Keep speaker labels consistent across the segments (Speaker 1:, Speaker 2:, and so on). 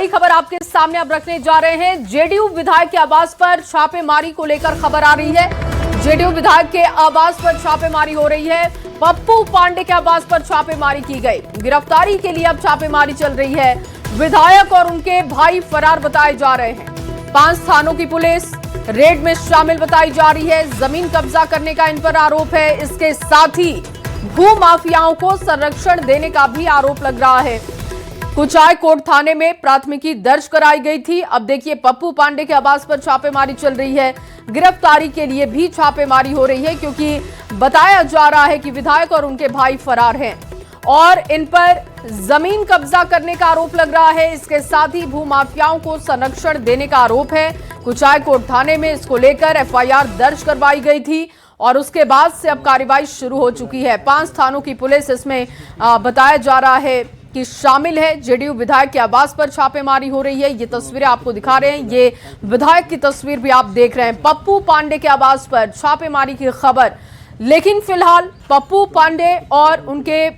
Speaker 1: बड़ी खबर आपके सामने अब रखने जा रहे हैं। जेडीयू विधायक के आवास पर छापेमारी को लेकर खबर आ रही है। जेडीयू विधायक के आवास पर छापेमारी हो रही है। पप्पू पांडे के आवास पर छापेमारी की गई। गिरफ्तारी के लिए अब छापेमारी चल रही है। विधायक और उनके भाई फरार बताए जा रहे हैं। 5 थानों की पुलिस रेड में शामिल बताई जा रही है। जमीन कब्जा करने का इन पर आरोप है। इसके साथ ही भू माफियाओं को संरक्षण देने का भी आरोप लग रहा है। कुचाय कोट थाने में प्राथमिकी दर्ज कराई गई थी। अब देखिए, पप्पू पांडे के आवास पर छापेमारी चल रही है। गिरफ्तारी के लिए भी छापेमारी हो रही है, क्योंकि बताया जा रहा है कि विधायक और उनके भाई फरार हैं और इन पर जमीन कब्जा करने का आरोप लग रहा है। इसके साथ ही भूमाफियाओं को संरक्षण देने का आरोप है। कुचाय कोट थाने में इसको लेकर एफआईआर दर्ज करवाई गई थी और उसके बाद से अब कार्रवाई शुरू हो चुकी है। 5 थानों की पुलिस इसमें बताया जा रहा है कि शामिल है। जेडीयू विधायक के आवास पर छापेमारी हो रही है। ये तस्वीरें आपको दिखा रहे हैं। ये विधायक की तस्वीर भी आप देख रहे हैं। पप्पू पांडे के आवास पर छापेमारी की खबर, लेकिन फिलहाल पप्पू पांडे और उनके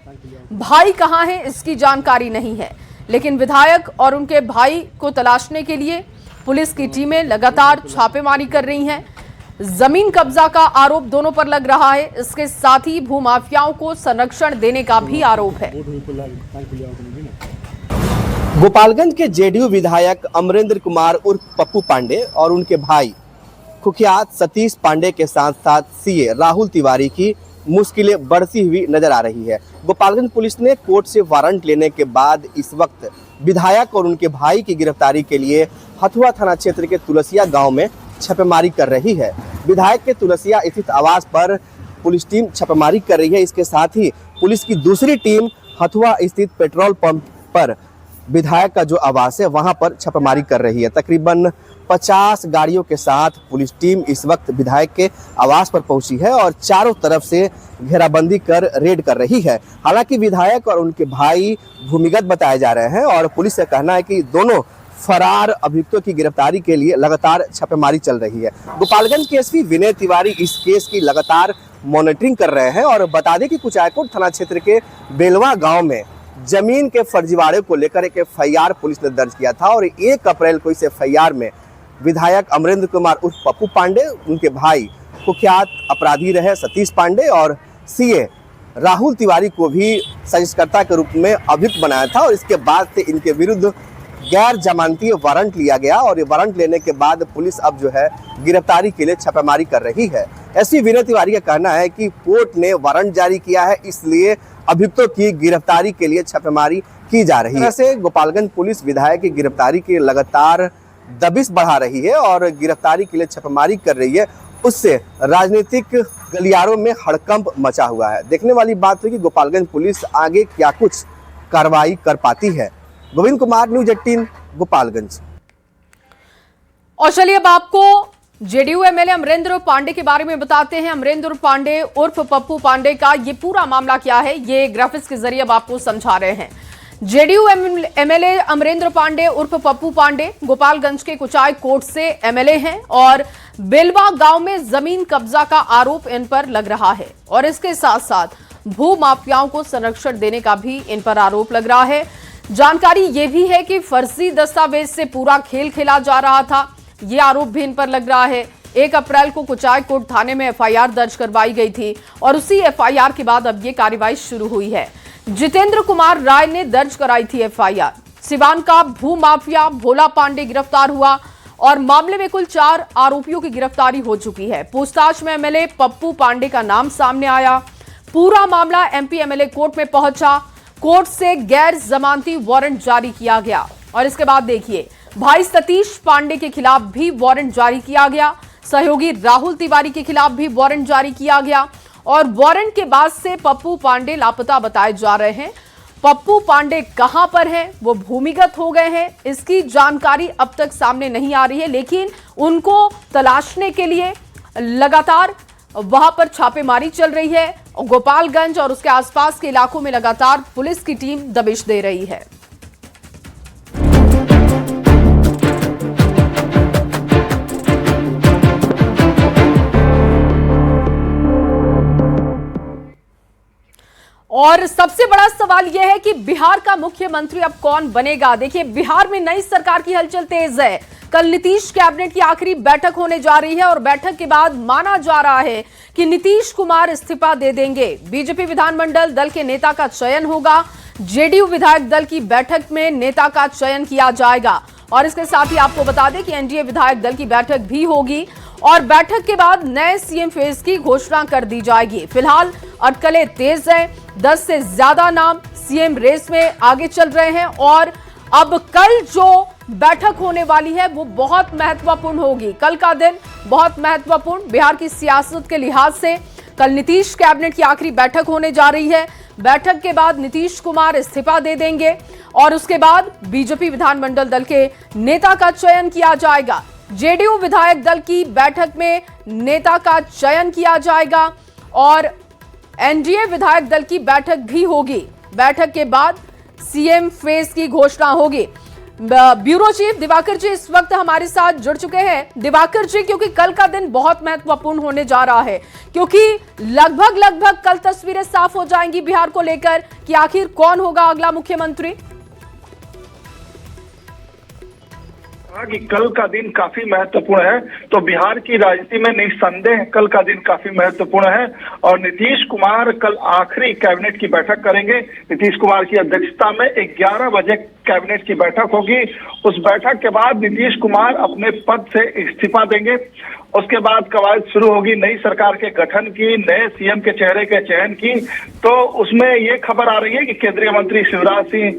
Speaker 1: भाई कहां हैं इसकी जानकारी नहीं है। लेकिन विधायक और उनके भाई को तलाशने के लिए पुलिस की टीमें लगातार छापेमारी कर रही हैं। जमीन कब्जा का आरोप दोनों पर लग रहा है। इसके साथ ही भूमाफियाओं को संरक्षण देने का भी आरोप है।
Speaker 2: गोपालगंज के जेडीयू विधायक अमरेंद्र कुमार उर्फ पप्पू पांडे और उनके भाई कुख्यात सतीश पांडे के साथ साथ सीए राहुल तिवारी की मुश्किलें बढ़ती हुई नजर आ रही है। गोपालगंज पुलिस ने कोर्ट से वारंट लेने के बाद इस वक्त विधायक और उनके भाई की गिरफ्तारी के लिए हथुआ थाना क्षेत्र के तुलसिया गांव में छापेमारी कर रही है। विधायक के तुलसिया स्थित आवास पर पुलिस टीम छापेमारी कर रही है। इसके साथ ही पुलिस की दूसरी टीम हथुआ स्थित पेट्रोल पंप पर विधायक का जो आवास है वहां पर छापेमारी कर रही है। तकरीबन 50 गाड़ियों के साथ पुलिस टीम इस वक्त विधायक के आवास पर पहुंची है और चारों तरफ से घेराबंदी कर रेड कर रही है। हालांकि विधायक और उनके भाई भूमिगत बताए जा रहे हैं और पुलिस का कहना है कि दोनों फरार अभियुक्तों की गिरफ्तारी के लिए लगातार छापेमारी चल रही है। गोपालगंज के एसपी विनय तिवारी इस केस की लगातार मॉनिटरिंग कर रहे हैं और बता दें कि कुचायकोट थाना क्षेत्र के बेलवा गांव में जमीन के फर्जीवाड़े को लेकर एक एफआईआर पुलिस ने दर्ज किया था और 1 अप्रैल को इस एफआईआर में विधायक अमरेंद्र कुमार उर्फ पप्पू पांडे, उनके भाई कुख्यात अपराधी रहे सतीश पांडे और सीए राहुल तिवारी को भी साजिशकर्ता के रूप में अभियुक्त बनाया था और इसके बाद से इनके विरुद्ध गैर जमानती वारंट लिया गया और ये वारंट लेने के बाद पुलिस अब जो है गिरफ्तारी के लिए छापेमारी कर रही है। एसपी विनय तिवारी का कहना है कि कोर्ट ने वारंट जारी किया है, इसलिए अभियुक्तों की गिरफ्तारी के लिए छापेमारी की जा रही है। ऐसे गोपालगंज पुलिस विधायक की गिरफ्तारी के लगातार दबिश बढ़ा रही है और गिरफ्तारी के लिए छापेमारी कर रही है। उससे राजनीतिक गलियारों में हड़कंप मचा हुआ है। देखने वाली बात है कि गोपालगंज पुलिस आगे क्या कुछ कार्रवाई कर पाती है। गोविंद कुमार, न्यूज 18, गोपालगंज।
Speaker 1: और चलिए अब आपको जेडीयू एमएलए अमरेंद्र पांडे के बारे में बताते हैं। अमरेंद्र पांडे उर्फ पप्पू पांडे का ये पूरा मामला क्या है, ये ग्राफिक्स के जरिए अब आपको समझा रहे हैं। जेडीयू एमएलए अमरेंद्र पांडे उर्फ पप्पू पांडे गोपालगंज के कुचाय कोट से एमएलए हैं और बेलवा गांव में जमीन कब्जा का आरोप इन पर लग रहा है और इसके साथ साथ भू माफियाओं को संरक्षण देने का भी इन पर आरोप लग रहा है। जानकारी यह भी है कि फर्जी दस्तावेज से पूरा खेल खेला जा रहा था, यह आरोप भी इन पर लग रहा है। 1 अप्रैल को कुचाय कोट थाने में एफआईआर दर्ज करवाई गई थी और उसी एफआईआर के बाद अब ये कार्रवाई शुरू हुई है। जितेंद्र कुमार राय ने दर्ज कराई थी एफआईआर। सिवान का भू माफिया भोला पांडे गिरफ्तार हुआ और मामले में कुल 4 आरोपियों की गिरफ्तारी हो चुकी है। पूछताछ में एमएलए पप्पू पांडे का नाम सामने आया। पूरा मामला एमपी एमएलए कोर्ट में पहुंचा। कोर्ट से गैर जमानती वारंट जारी किया गया और इसके बाद देखिए, भाई सतीश पांडे के खिलाफ भी वारंट जारी किया गया। सहयोगी राहुल तिवारी के खिलाफ भी वारंट जारी किया गया और वारंट के बाद से पप्पू पांडे लापता बताए जा रहे हैं। पप्पू पांडे कहां पर हैं, वो भूमिगत हो गए हैं, इसकी जानकारी अब तक सामने नहीं आ रही है, लेकिन उनको तलाशने के लिए लगातार वहां पर छापेमारी चल रही है। गोपालगंज और उसके आसपास के इलाकों में लगातार पुलिस की टीम दबिश दे रही है। और सबसे बड़ा सवाल यह है कि बिहार का मुख्यमंत्री अब कौन बनेगा। देखिए, बिहार में नई सरकार की हलचल तेज है। कल नीतीश कैबिनेट की आखिरी बैठक होने जा रही है और बैठक के बाद माना जा रहा है कि नीतीश कुमार इस्तीफा दे देंगे। बीजेपी विधानमंडल दल के नेता का चयन होगा। जेडीयू विधायक दल की बैठक में नेता का चयन किया जाएगा और इसके साथ ही आपको बता दें कि एनडीए विधायक दल की बैठक भी होगी और बैठक के बाद नए सीएम फेज की घोषणा कर दी जाएगी। फिलहाल अटकलें तेज है। 10 से ज्यादा नाम सीएम रेस में आगे चल रहे हैं और अब कल जो बैठक होने वाली है वो बहुत महत्वपूर्ण होगी। कल का दिन बहुत महत्वपूर्ण बिहार की सियासत के लिहाज से। कल नीतीश कैबिनेट की आखिरी बैठक होने जा रही है। बैठक के बाद नीतीश कुमार इस्तीफा दे देंगे और उसके बाद बीजेपी विधानमंडल दल के नेता का चयन किया जाएगा। जेडीयू विधायक दल की बैठक में नेता का चयन किया जाएगा और एनडीए विधायक दल की बैठक भी होगी। बैठक के बाद सीएम फेज की घोषणा होगी। ब्यूरो चीफ दिवाकर जी इस वक्त हमारे साथ जुड़ चुके हैं। दिवाकर जी, क्योंकि कल का दिन बहुत महत्वपूर्ण होने जा रहा है, क्योंकि लगभग कल तस्वीरें साफ हो जाएंगी बिहार को लेकर कि आखिर कौन होगा अगला मुख्यमंत्री।
Speaker 3: कि कल का दिन काफी महत्वपूर्ण है, तो बिहार की राजनीति में निस्संदेह कल का दिन काफी महत्वपूर्ण है और नीतीश कुमार कल आखिरी कैबिनेट की बैठक करेंगे। नीतीश कुमार की अध्यक्षता में 11 बजे कैबिनेट की बैठक होगी। उस बैठक के बाद नीतीश कुमार अपने पद से इस्तीफा देंगे। उसके बाद कवायद शुरू होगी नई सरकार के गठन की, नए सीएम के चेहरे के चयन की। तो उसमें ये खबर आ रही है कि केंद्रीय मंत्री शिवराज सिंह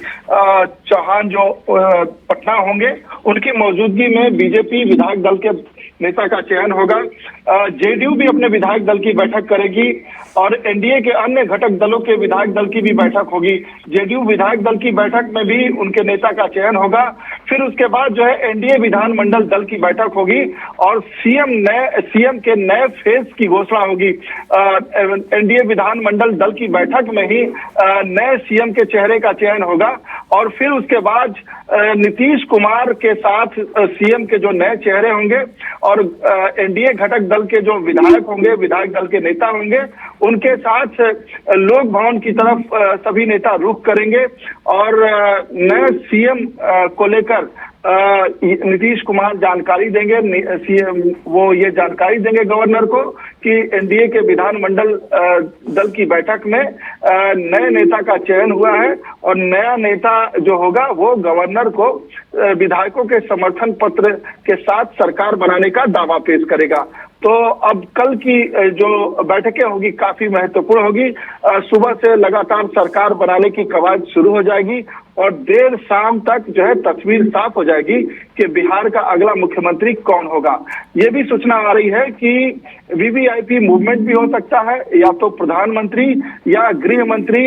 Speaker 3: चौहान जो पटना होंगे, उनकी मौजूदगी में बीजेपी विधायक दल के नेता का चयन होगा। जेडीयू भी अपने विधायक दल की बैठक करेगी और एनडीए के अन्य घटक दलों के विधायक दल की भी बैठक होगी। जेडीयू विधायक दल की बैठक में भी उनके नेता का चयन होगा। फिर उसके बाद जो है एनडीए विधानमंडल दल की बैठक होगी और सीएम के नए फेज की घोषणा होगी। एनडीए विधानमंडल दल की बैठक में ही नए सीएम के चेहरे का चयन होगा और फिर उसके बाद नीतीश कुमार के साथ सीएम के जो नए चेहरे होंगे और एनडीए घटक दल के जो विधायक होंगे, विधायक दल के नेता होंगे, उनके साथ लोक भवन की तरफ सभी नेता रुख करेंगे और नए सीएम को लेकर नीतीश कुमार जानकारी देंगे। सीएम वो ये जानकारी देंगे गवर्नर को कि एनडीए के विधानमंडल दल की बैठक में नए नेता का चयन हुआ है और नया नेता जो होगा वो गवर्नर को विधायकों के समर्थन पत्र के साथ सरकार बनाने का दावा पेश करेगा। तो अब कल की जो बैठकें होगी काफी महत्वपूर्ण होगी। सुबह से लगातार सरकार बनाने की कवायद शुरू हो जाएगी और देर शाम तक जो है तस्वीर साफ हो जाएगी कि बिहार का अगला मुख्यमंत्री कौन होगा। ये भी सूचना आ रही है कि वीवीआईपी मूवमेंट भी हो सकता है, या तो प्रधानमंत्री या गृह मंत्री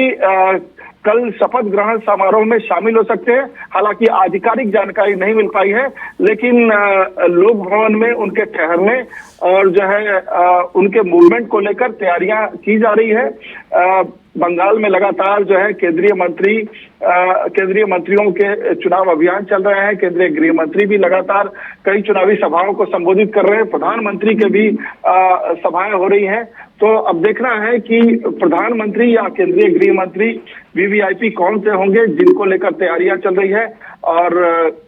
Speaker 3: कल शपथ ग्रहण समारोह में शामिल हो सकते हैं। हालांकि आधिकारिक जानकारी नहीं मिल पाई है, लेकिन लोक भवन में उनके ठहरने और जो है उनके मूवमेंट को लेकर तैयारियां की जा रही है। बंगाल में लगातार जो है केंद्रीय मंत्रियों के चुनाव अभियान चल रहे हैं। केंद्रीय गृह मंत्री भी लगातार कई चुनावी सभाओं को संबोधित कर रहे हैं। प्रधानमंत्री के भी सभाएं हो रही हैं। तो अब देखना है कि प्रधानमंत्री या केंद्रीय गृह मंत्री वीवीआईपी कौन से होंगे, जिनको लेकर तैयारियां चल रही है और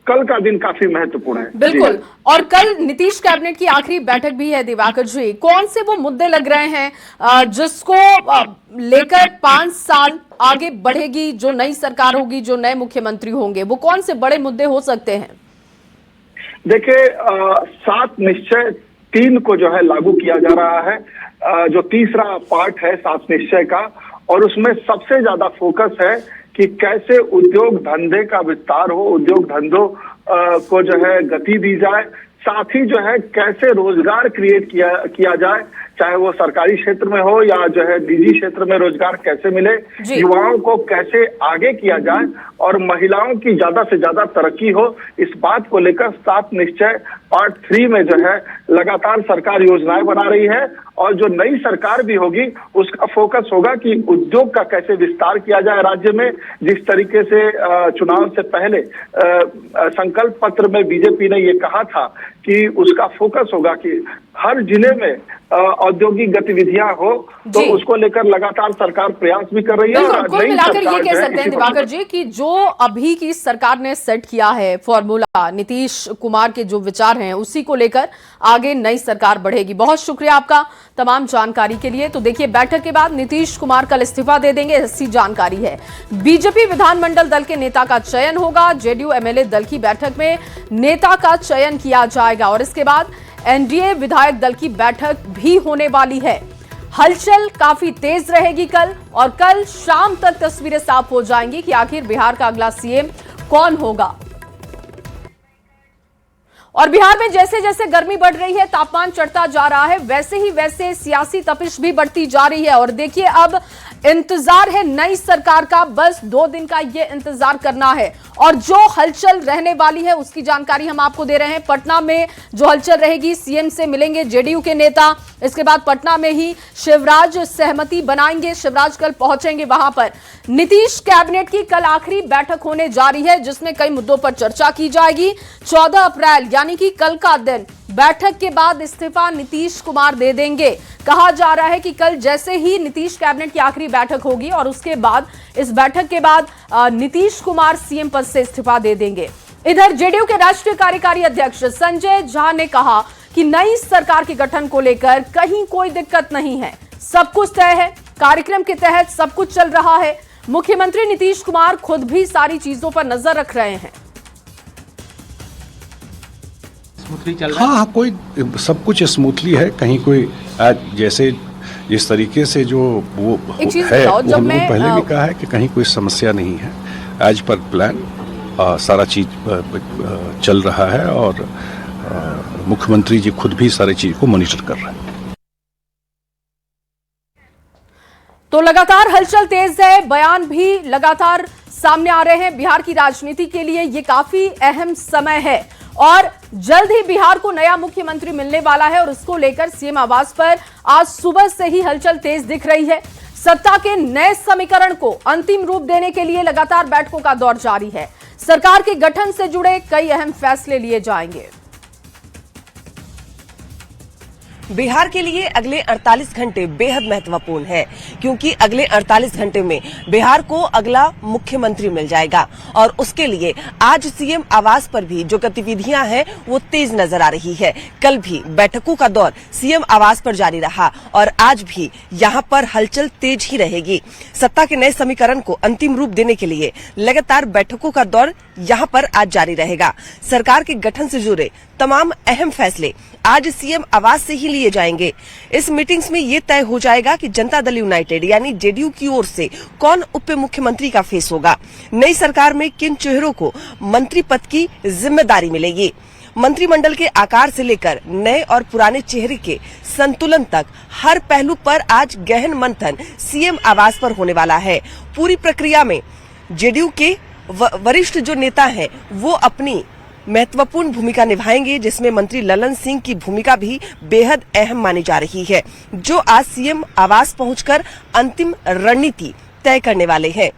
Speaker 3: कल का दिन काफी महत्वपूर्ण है।
Speaker 1: बिल्कुल। और कल नीतीश कैबिनेट की आखिरी बैठक भी है। दिवाकर जी, कौन से वो मुद्दे लग रहे हैं जिसको लेकर 5 साल आगे बढ़ेगी जो नई सरकार होगी, जो नए मुख्यमंत्री होंगे, वो कौन से बड़े मुद्दे हो सकते हैं?
Speaker 3: देखिए, 7 निश्चय 3 को जो है लागू किया जा रहा है। जो तीसरा पार्ट है 7 निश्चय का, और उसमें सबसे ज्यादा फोकस है कि कैसे उद्योग धंधे का विस्तार हो, उद्योग धंधों को जो है गति दी जाए, साथ ही जो है कैसे रोजगार क्रिएट किया जाए, चाहे वो सरकारी क्षेत्र में हो या जो है निजी क्षेत्र में रोजगार कैसे मिले, युवाओं को कैसे आगे किया जाए और महिलाओं की ज्यादा से ज्यादा तरक्की हो। इस बात को लेकर 7 निश्चय पार्ट 3 में जो है लगातार सरकार योजनाएं बना रही है और जो नई सरकार भी होगी उसका फोकस होगा कि उद्योग का कैसे विस्तार किया जाए राज्य में। जिस तरीके से चुनाव से पहले संकल्प पत्र में बीजेपी ने ये कहा था कि उसका फोकस होगा कि हर जिले में औद्योगिक गतिविधियां हो, तो उसको लेकर लगातार सरकार प्रयास भी कर रही है।
Speaker 1: बिल्कुल, कुल मिलाकर ये कह सकते हैं दिवाकर जी कि जो अभी की सरकार ने सेट किया है फॉर्मूला, नीतीश कुमार के जो विचार हैं उसी को लेकर आगे नई सरकार बढ़ेगी। बहुत शुक्रिया आपका तमाम जानकारी के लिए। तो देखिए, बैठक के बाद नीतीश कुमार कल इस्तीफा दे देंगे, ऐसी जानकारी है। बीजेपी विधानमंडल दल के नेता का चयन होगा। जेडीयू एमएलए दल की बैठक में नेता का चयन किया जाएगा और इसके बाद एनडीए विधायक दल की बैठक भी होने वाली है। हलचल काफी तेज रहेगी कल, और कल शाम तक तस्वीरें साफ हो जाएंगी कि आखिर बिहार का अगला सीएम कौन होगा। और बिहार में जैसे जैसे गर्मी बढ़ रही है, तापमान चढ़ता जा रहा है, वैसे ही वैसे सियासी तपिश भी बढ़ती जा रही है। और देखिए, अब इंतजार है नई सरकार का, बस 2 दिन का ये इंतजार करना है। और जो हलचल रहने वाली है उसकी जानकारी हम आपको दे रहे हैं। पटना में जो हलचल रहेगी, सीएम से मिलेंगे जेडीयू के नेता, इसके बाद पटना में ही शिवराज सहमति बनाएंगे। शिवराज कल पहुंचेंगे वहां पर। नीतीश कैबिनेट की कल आखिरी बैठक होने जा रही है, जिसमें कई मुद्दों पर चर्चा की जाएगी। 14 अप्रैल यानी कि कल का दिन, बैठक के बाद इस्तीफा नीतीश कुमार दे देंगे। कहा जा रहा है कि कल जैसे ही नीतीश कैबिनेट की आखिरी बैठक होगी और उसके बाद इस बैठक के बाद नीतीश कुमार सीएम पद से इस्तीफा दे देंगे। इधर जेडीयू के राष्ट्रीय कार्यकारी अध्यक्ष संजय झा ने कहा कि नई सरकार के गठन को लेकर कहीं कोई दिक्कत नहीं है, सब कुछ तय है, कार्यक्रम के तहत सब कुछ चल रहा है। मुख्यमंत्री नीतीश कुमार खुद भी सारी चीजों पर नजर रख रहे हैं।
Speaker 4: चल रहा है? हाँ, कोई सब कुछ स्मूथली है। कहीं कोई जैसे इस तरीके से जो वो है, वो हम लोग पहले भी कहा है कि कहीं कोई समस्या नहीं है। एज पर प्लान सारा चीज चल रहा है और मुख्यमंत्री जी खुद भी सारी चीज को मॉनिटर कर रहे हैं।
Speaker 1: तो लगातार हलचल तेज है, बयान भी लगातार सामने आ रहे हैं। बिहार की राजनीति के लिए ये काफी अहम समय है और जल्द ही बिहार को नया मुख्यमंत्री मिलने वाला है और उसको लेकर सीएम आवास पर आज सुबह से ही हलचल तेज दिख रही है। सत्ता के नए समीकरण को अंतिम रूप देने के लिए लगातार बैठकों का दौर जारी है। सरकार के गठन से जुड़े कई अहम फैसले लिए जाएंगे।
Speaker 5: बिहार के लिए अगले 48 घंटे बेहद महत्वपूर्ण है, क्योंकि अगले 48 घंटे में बिहार को अगला मुख्यमंत्री मिल जाएगा और उसके लिए आज सीएम आवास पर भी जो गतिविधियां हैं वो तेज नजर आ रही है। कल भी बैठकों का दौर सीएम आवास पर जारी रहा और आज भी यहां पर हलचल तेज ही रहेगी। सत्ता के नए समीकरण को अंतिम रूप देने के लिए लगातार बैठकों का दौर यहां पर आज जारी रहेगा। सरकार के गठन से जुड़े तमाम अहम फैसले आज सीएम आवास से ही लिए जाएंगे। इस मीटिंग्स में ये तय हो जाएगा कि जनता दल यूनाइटेड यानी जेडीयू की ओर से कौन उप मुख्यमंत्री का फेस होगा, नई सरकार में किन चेहरों को मंत्री पद की जिम्मेदारी मिलेगी। मंत्रिमंडल के आकार से लेकर नए और पुराने चेहरे के संतुलन तक हर पहलू पर आज गहन मंथन सीएम आवास पर होने वाला है। पूरी प्रक्रिया में जेडीयू के वरिष्ठ जो नेता हैं वो अपनी महत्वपूर्ण भूमिका निभाएंगे, जिसमें मंत्री ललन सिंह की भूमिका भी बेहद अहम मानी जा रही है, जो आज सीएम आवास पहुंचकर अंतिम रणनीति तय करने वाले हैं।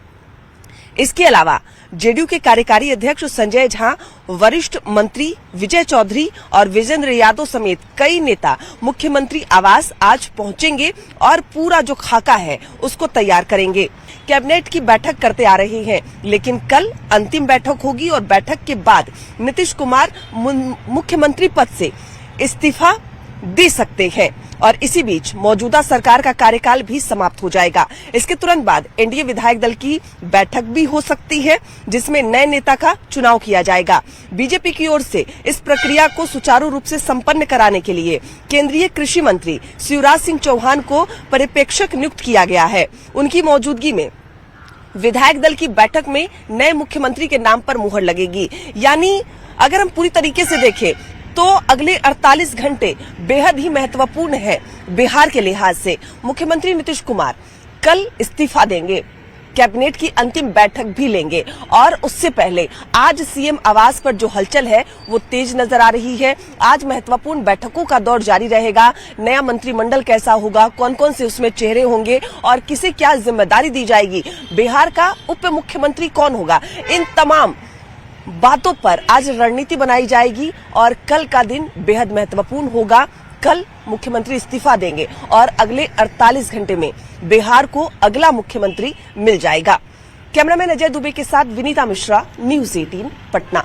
Speaker 5: इसके अलावा जेडीयू के कार्यकारी अध्यक्ष संजय झा, वरिष्ठ मंत्री विजय चौधरी और विजेंद्र यादव समेत कई नेता मुख्यमंत्री आवास आज पहुंचेंगे और पूरा जो खाका है उसको तैयार करेंगे। कैबिनेट की बैठक करते आ रहे हैं, लेकिन कल अंतिम बैठक होगी और बैठक के बाद नीतीश कुमार मुख्यमंत्री पद से इस्तीफा दे सकते हैं और इसी बीच मौजूदा सरकार का कार्यकाल भी समाप्त हो जाएगा। इसके तुरंत बाद एनडीए विधायक दल की बैठक भी हो सकती है, जिसमें नए नेता का चुनाव किया जाएगा। बीजेपी की ओर से इस प्रक्रिया को सुचारू रूप से संपन्न कराने के लिए केंद्रीय कृषि मंत्री शिवराज सिंह चौहान को पर्यवेक्षक नियुक्त किया गया है। उनकी मौजूदगी में विधायक दल की बैठक में नए मुख्यमंत्री के नाम पर मुहर लगेगी। यानी अगर हम पूरी तरीके से देखें तो अगले 48 घंटे बेहद ही महत्वपूर्ण है बिहार के लिहाज से। मुख्यमंत्री नीतीश कुमार कल इस्तीफा देंगे, कैबिनेट की अंतिम बैठक भी लेंगे और उससे पहले आज सीएम आवास पर जो हलचल है वो तेज नजर आ रही है। आज महत्वपूर्ण बैठकों का दौर जारी रहेगा। नया मंत्रिमंडल कैसा होगा, कौन कौन से उसमें चेहरे होंगे और किसे क्या जिम्मेदारी दी जाएगी, बिहार का उप मुख्यमंत्री कौन होगा, इन तमाम बातों पर आज रणनीति बनाई जाएगी और कल का दिन बेहद महत्वपूर्ण होगा। कल मुख्यमंत्री इस्तीफा देंगे और अगले 48 घंटे में बिहार को अगला मुख्यमंत्री मिल जाएगा। कैमरामैन अजय दुबे के साथ विनीता मिश्रा, न्यूज़ 18 पटना।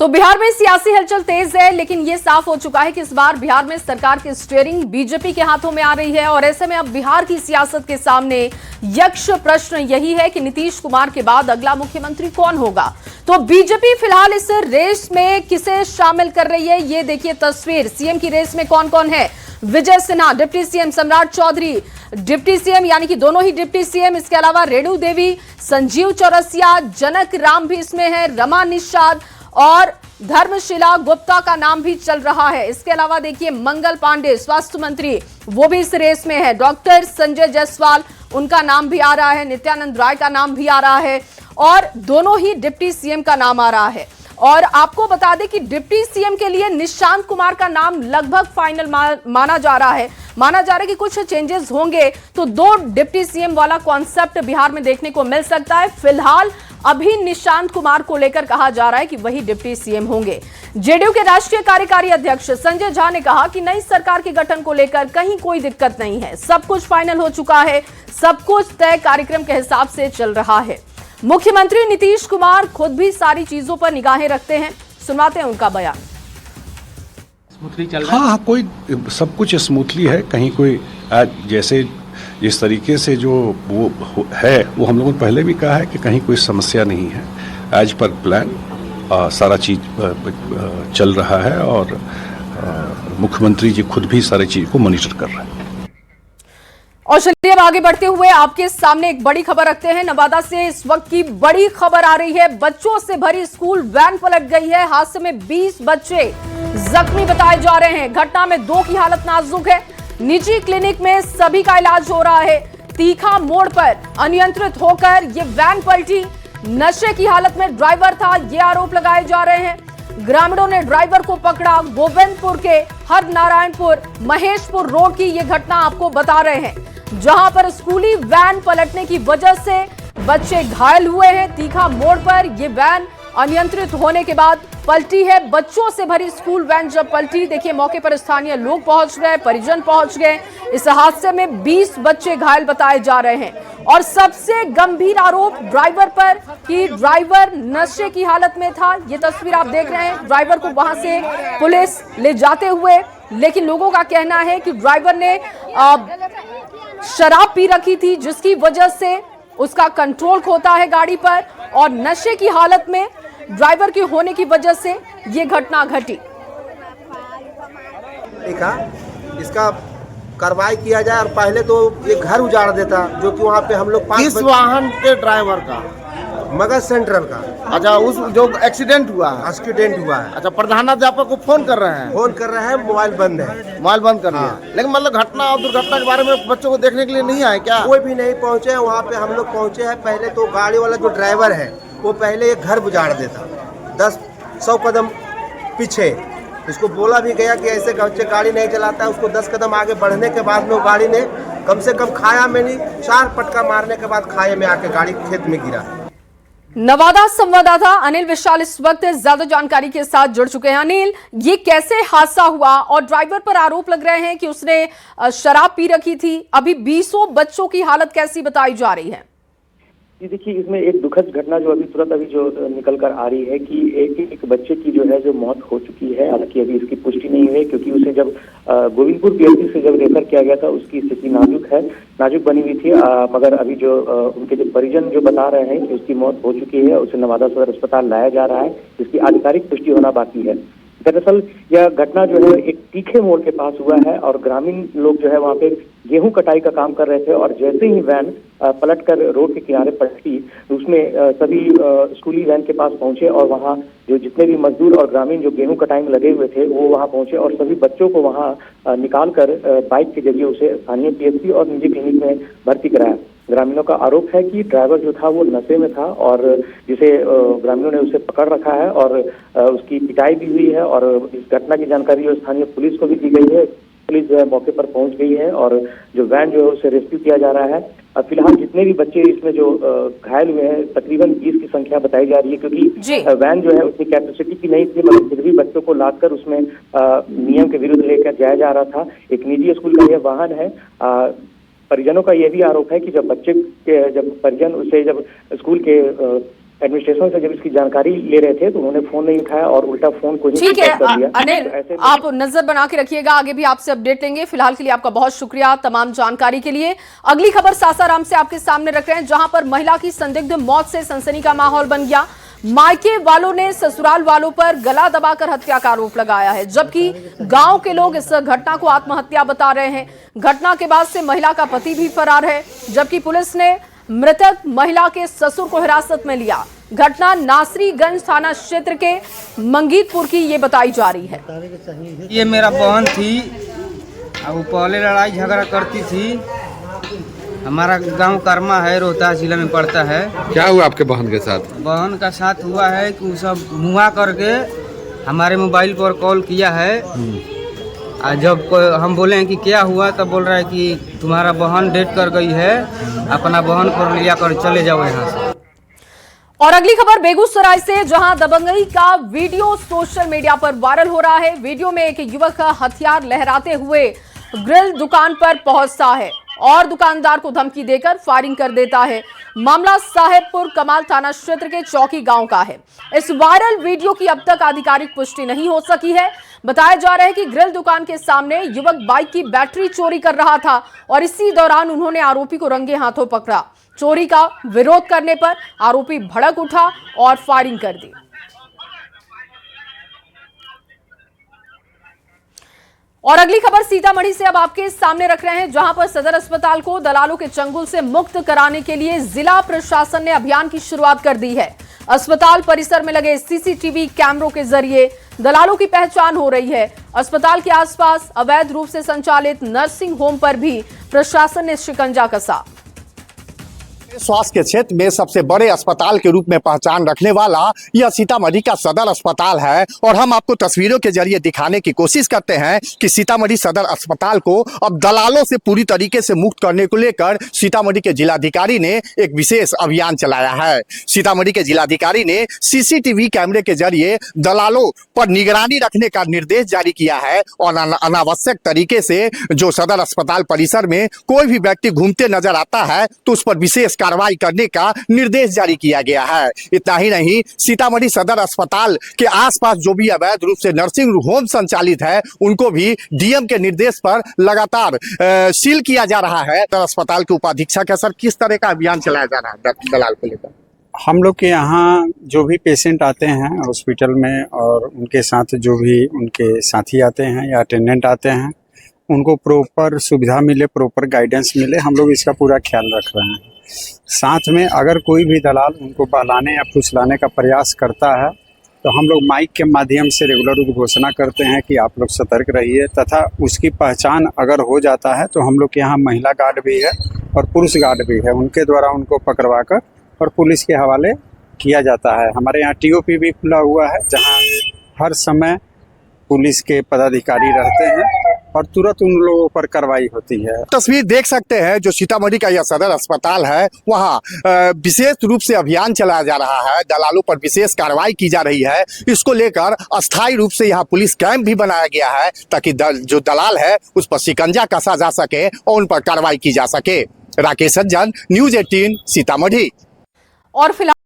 Speaker 1: तो बिहार में सियासी हलचल तेज है, लेकिन यह साफ हो चुका है कि इस बार बिहार में सरकार की स्टीयरिंग बीजेपी के हाथों में आ रही है और ऐसे में अब बिहार की सियासत के सामने यक्ष प्रश्न यही है कि नीतीश कुमार के बाद अगला मुख्यमंत्री कौन होगा। तो बीजेपी फिलहाल इस रेस में किसे शामिल कर रही है, ये देखिए तस्वीर। सीएम की रेस में कौन कौन है? विजय सिन्हा डिप्टी सीएम, सम्राट चौधरी डिप्टी सीएम यानी कि दोनों ही डिप्टी सीएम, इसके अलावा रेणु देवी, संजीव चौरसिया, जनक राम भी इसमें है, रमा निषाद और धर्मशिला गुप्ता का नाम भी चल रहा है। इसके अलावा देखिए मंगल पांडे स्वास्थ्य मंत्री, वो भी इस रेस में है। डॉक्टर संजय जायसवाल, उनका नाम भी आ रहा है। नित्यानंद राय का नाम भी आ रहा है और दोनों ही डिप्टी सीएम का नाम आ रहा है। और आपको बता दें कि डिप्टी सीएम के लिए निशांत कुमार का नाम लगभग फाइनल माना जा रहा है। माना जा रहा है कि कुछ चेंजेस होंगे तो 2 डिप्टी सीएम वाला कॉन्सेप्ट बिहार में देखने को मिल सकता है। फिलहाल अभी निशांत कुमार को लेकर कहा जा रहा है कि वही डिप्टी सीएम होंगे। जेडीयू के राष्ट्रीय कार्यकारी अध्यक्ष संजय झा ने कहा कि नई सरकार के गठन को लेकर कहीं कोई दिक्कत नहीं है, सब कुछ फाइनल हो चुका है, सब कुछ तय कार्यक्रम के हिसाब से चल रहा है। मुख्यमंत्री नीतीश कुमार खुद भी सारी चीजों पर निगाहें रखते हैं, सुनाते हैं उनका बयान।
Speaker 4: स्मूथली चल रहा है। हाँ, कोई सब कुछ स्मूथली है, कहीं कोई जैसे इस तरीके से जो वो है वो हम लोगों ने पहले भी कहा है कि कहीं कोई समस्या नहीं है। एज पर प्लान सारा चीज चल रहा है और मुख्यमंत्री जी खुद भी सारी चीज को मॉनिटर कर रहे हैं।
Speaker 1: और चलिए अब आगे बढ़ते हुए आपके सामने एक बड़ी खबर रखते हैं। नवादा से इस वक्त की बड़ी खबर आ रही है। बच्चों से भरी स्कूल वैन पलट गई है। हादसे में 20 बच्चे जख्मी बताए जा रहे हैं। घटना में 2 की हालत नाजुक है। निजी क्लिनिक में सभी का इलाज हो रहा है। तीखा मोड़ पर अनियंत्रित होकर ये वैन पलटी। नशे की हालत में ड्राइवर था, ये आरोप लगाए जा रहे हैं। ग्रामीणों ने ड्राइवर को पकड़ा। गोविंदपुर के हरनारायणपुर महेशपुर रोड की ये घटना आपको बता रहे हैं, जहां पर स्कूली वैन पलटने की वजह से बच्चे घायल हुए हैं। तीखा मोड़ पर यह वैन अनियंत्रित होने के बाद पलटी है। बच्चों से भरी स्कूल वैन जब पलटी, देखिए मौके पर स्थानीय लोग पहुंच गए, परिजन पहुंच गए। इस हादसे में 20 बच्चे घायल बताए जा रहे हैं और सबसे गंभीर आरोप ड्राइवर पर कि ड्राइवर नशे की हालत में था। ये तस्वीर आप देख रहे हैं, ड्राइवर को वहां से पुलिस ले जाते हुए, लेकिन लोगों का कहना है कि ड्राइवर ने शराब पी रखी थी, जिसकी वजह से उसका कंट्रोल खोता है गाड़ी पर और नशे की हालत में ड्राइवर के होने की वजह से ये घटना घटी।
Speaker 6: देखा इसका कार्रवाई किया जाए और पहले तो ये घर उजाड़ देता, जो कि वहाँ पे हम लोग 5
Speaker 7: वाहन के ड्राइवर का
Speaker 6: मगध सेंट्रल का।
Speaker 7: अच्छा, उस जो एक्सीडेंट हुआ है।
Speaker 6: अच्छा,
Speaker 7: प्रधानाध्यापक को फोन कर रहे हैं,
Speaker 6: मोबाइल बंद है,
Speaker 7: मोबाइल बंद कर दिया। लेकिन मतलब घटना और दुर्घटना के बारे में बच्चों को देखने के लिए नहीं आए क्या?
Speaker 6: कोई भी नहीं पहुँचे। वहाँ पे हम लोग पहुँचे हैं। पहले तो गाड़ी वाला जो ड्राइवर है वो पहले एक घर उजाड़ देता 10-100 कदम पीछे। इसको बोला भी गया कि ऐसे बच्चे गाड़ी नहीं चलाता है। उसको 10 कदम आगे बढ़ने के बाद में वो गाड़ी ने कम से कम खाया में नहीं 4 पटका मारने के बाद खाए में आके गाड़ी खेत में गिरा।
Speaker 1: नवादा संवाददाता अनिल विशाल इस वक्त ज्यादा जानकारी के साथ जुड़ चुके हैं। अनिल, ये कैसे हादसा हुआ और ड्राइवर पर आरोप लग रहे हैं कि उसने शराब पी रखी थी। अभी 20 बच्चों की हालत कैसी बताई जा रही है?
Speaker 8: जी देखिए, इसमें एक दुखद घटना जो तुरंत अभी जो निकल कर आ रही है कि एक बच्चे की जो है जो मौत हो चुकी है। हालांकि अभी इसकी पुष्टि नहीं हुई, क्योंकि उसे जब गोविंदपुर पीएचसी से जब रेफर किया गया था उसकी स्थिति नाजुक बनी हुई थी। मगर अभी जो उनके जो परिजन जो बता रहे हैं कि उसकी मौत हो चुकी है, उसे नवादा सदर अस्पताल लाया जा रहा है, जिसकी आधिकारिक पुष्टि होना बाकी है। दरअसल यह घटना जो है एक तीखे मोड़ के पास हुआ है और ग्रामीण लोग जो है वहाँ पे गेहूं कटाई का काम कर रहे थे और जैसे ही वैन पलटकर रोड के किनारे पलटी, उसमें सभी स्कूली वैन के पास पहुंचे और वहाँ जो जितने भी मजदूर और ग्रामीण जो गेहूं कटाई में लगे हुए थे वो वहाँ पहुंचे और सभी बच्चों को वहाँ निकाल कर बाइक के जरिए उसे स्थानीय पीएचसी और निजी क्लिनिक में भर्ती कराया। ग्रामीणों का आरोप है कि ड्राइवर जो था वो नशे में था और जिसे ग्रामीणों ने उसे पकड़ रखा है और उसकी पिटाई भी हुई है और इस घटना की जानकारी जो स्थानीय पुलिस को भी दी गई है। पुलिस जो है मौके पर पहुंच गई है और जो वैन जो है उसे रेस्क्यू किया जा रहा है। फिलहाल जितने भी बच्चे इसमें जो घायल हुए हैं तकरीबन 20 की संख्या बताई जा रही है, क्योंकि वैन जो है उतनी कैपेसिटी की नहीं थी, मगर फिर भी बच्चों को लादकर उसमें नियम के विरुद्ध लेकर जाया जा रहा था। एक निजी स्कूल का यह वाहन है। परिजनों का यह भी आरोप है कि जब परिजन उसे जब स्कूल के एडमिनिस्ट्रेशन से जब इसकी जानकारी ले रहे थे तो उन्होंने फोन नहीं उठाया और उल्टा फोन को ही
Speaker 1: ठीक है।
Speaker 8: कर दिया।
Speaker 1: अनिल,
Speaker 8: तो
Speaker 1: आप नजर बना के रखिएगा, आगे भी आपसे अपडेट लेंगे। फिलहाल के लिए आपका बहुत शुक्रिया तमाम जानकारी के लिए। अगली खबर सासाराम से आपके सामने रख रहे हैं, जहां पर महिला की संदिग्ध मौत से सनसनी का माहौल बन गया। मायके वालों ने ससुराल वालों पर गला दबाकर हत्या का आरोप लगाया है, जबकि गांव के लोग इस घटना को आत्महत्या बता रहे हैं। घटना के बाद से महिला का पति भी फरार है, जबकि पुलिस ने मृतक महिला के ससुर को हिरासत में लिया। घटना नासरीगंज थाना क्षेत्र के मंगीतपुर की ये बताई जा रही है।
Speaker 9: ये मेरा बहन थी, अब वो पहले लड़ाई झगड़ा करती थी। हमारा गांव कर्मा है, रोहतास जिला में पड़ता है।
Speaker 10: क्या हुआ आपके बहन के साथ?
Speaker 9: बहन का साथ हुआ है कि वो सब मुआ करके हमारे मोबाइल पर कॉल किया है। और जब हम बोले हैं कि क्या हुआ, तब बोल रहा है कि तुम्हारा बहन डेथ कर गई है, अपना बहन को लिया कर चले जाओ यहाँ से।
Speaker 1: और अगली खबर बेगूसराय से, जहां दबंगई का वीडियो सोशल मीडिया पर वायरल हो रहा है। वीडियो में एक युवक हथियार लहराते हुए ग्रिल दुकान पर पहुंचता है और दुकानदार को धमकी देकर फायरिंग कर देता है। मामला साहेबपुर कमाल थाना क्षेत्र के चौकी गांव का है। इस वायरल वीडियो की अब तक आधिकारिक पुष्टि नहीं हो सकी है। बताया जा रहा है कि ग्रिल दुकान के सामने युवक बाइक की बैटरी चोरी कर रहा था और इसी दौरान उन्होंने आरोपी को रंगे हाथों पकड़ा। चोरी का विरोध करने पर आरोपी भड़क उठा और फायरिंग कर दी। और अगली खबर सीतामढ़ी से अब आपके सामने रख रहे हैं, जहां पर सदर अस्पताल को दलालों के चंगुल से मुक्त कराने के लिए जिला प्रशासन ने अभियान की शुरुआत कर दी है। अस्पताल परिसर में लगे सीसीटीवी कैमरों के जरिए दलालों की पहचान हो रही है। अस्पताल के आसपास अवैध रूप से संचालित नर्सिंग होम पर भी प्रशासन ने शिकंजा कसा।
Speaker 11: स्वास्थ्य के क्षेत्र में सबसे बड़े अस्पताल के रूप में पहचान रखने वाला यह सीतामढ़ी का सदर अस्पताल है और हम आपको तस्वीरों के जरिए दिखाने की कोशिश करते हैं कि सीतामढ़ी सदर अस्पताल को अब दलालों से पूरी तरीके से मुक्त करने को लेकर सीतामढ़ी के जिलाधिकारी ने एक विशेष अभियान चलाया है। सीतामढ़ी के जिलाधिकारी ने सीसीटीवी कैमरे के जरिए दलालों पर निगरानी रखने का निर्देश जारी किया है और अनावश्यक तरीके से जो सदर अस्पताल परिसर में कोई भी व्यक्ति घूमते नजर आता है तो उस पर विशेष कार्रवाई करने का निर्देश जारी किया गया है। इतना ही नहीं, सीतामढ़ी सदर अस्पताल के आसपास जो भी अवैध रूप से नर्सिंग होम संचालित है उनको भी डीएम के निर्देश पर लगातार सील किया जा रहा है। सदर अस्पताल के उपाधीक्षक है सर, किस तरह का अभियान चलाया जा रहा है दलाल को लेकर?
Speaker 12: हम लोग के यहाँ जो भी पेशेंट आते हैं हॉस्पिटल में और उनके साथ जो भी उनके साथी आते हैं या अटेंडेंट आते हैं, उनको प्रॉपर सुविधा मिले, प्रॉपर गाइडेंस मिले, हम लोग इसका पूरा ख्याल रख रहे हैं। साथ में अगर कोई भी दलाल उनको बहलाने या फुसलाने का प्रयास करता है तो हम लोग माइक के माध्यम से रेगुलर घोषणा करते हैं कि आप लोग सतर्क रहिए, तथा उसकी पहचान अगर हो जाता है तो हम लोग के यहाँ महिला गार्ड भी है और पुरुष गार्ड भी है, उनके द्वारा उनको पकड़वा कर और पुलिस के हवाले किया जाता है। हमारे यहाँ टीओपी भी खुला हुआ है जहाँ हर समय पुलिस के पदाधिकारी रहते हैं और तुरंत उन लोगों पर कार्रवाई होती है।
Speaker 11: तस्वीर देख सकते हैं जो सीतामढ़ी का यह सदर अस्पताल है, वहाँ विशेष रूप से अभियान चलाया जा रहा है, दलालों पर विशेष कार्रवाई की जा रही है। इसको लेकर अस्थायी रूप से यहाँ पुलिस कैंप भी बनाया गया है ताकि जो दलाल है उस पर शिकंजा कसा जा सके और उन पर कार्रवाई की जा सके। राकेश सज्जन, न्यूज़ 18 सीतामढ़ी।
Speaker 1: और फिलहाल